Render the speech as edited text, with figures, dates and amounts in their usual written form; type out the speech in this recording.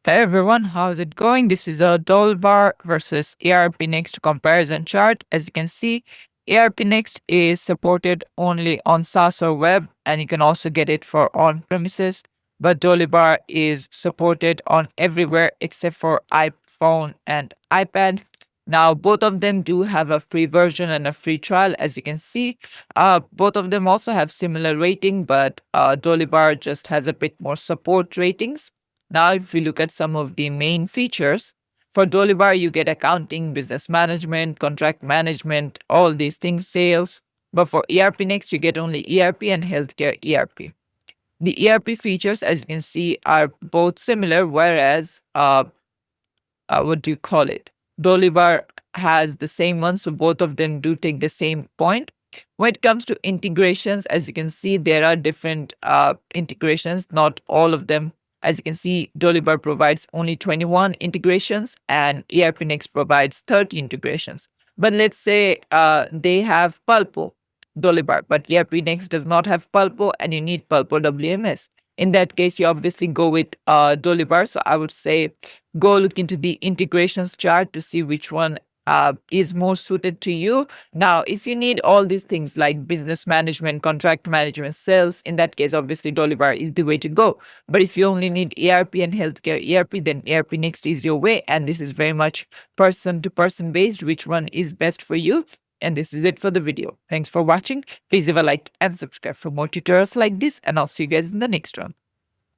Hey everyone, how's it going? This is a Dolibarr versus Erpnext comparison chart. As you can see, Erpnext is supported only on SaaS or web, and you can also get it for on-premises. But Dolibarr is supported on everywhere except for iPhone and iPad. Now, both of them do have a free version and a free trial. As you can see, both of them also have similar rating, but Dolibarr just has a bit more support ratings. Now, if we look at some of the main features, for Dolibarr, you get accounting, business management, contract management, all these things, sales. But for Erpnext, you get only ERP and healthcare ERP. The ERP features, as you can see, are both similar, whereas, what do you call it? Dolibarr has the same one, so both of them do take the same point. When it comes to integrations, as you can see, there are different integrations, not all of them. As you can see, Dolibarr provides only 21 integrations and Erpnext provides 30 integrations. But let's say they have Pulpo, Dolibarr, but Erpnext does not have Pulpo and you need Pulpo WMS. In that case, you obviously go with Dolibarr. So I would say go look into the integrations chart to see which one is more suited to you. Now, if you need all these things like business management, contract management, sales, in that case, obviously Dolibarr is the way to go. But if you only need ERP and healthcare ERP, then Erpnext is your way. And this is very much person to person based, which one is best for you. And this is it for the video. Thanks for watching. Please leave a like and subscribe for more tutorials like this, and I'll see you guys in the next one.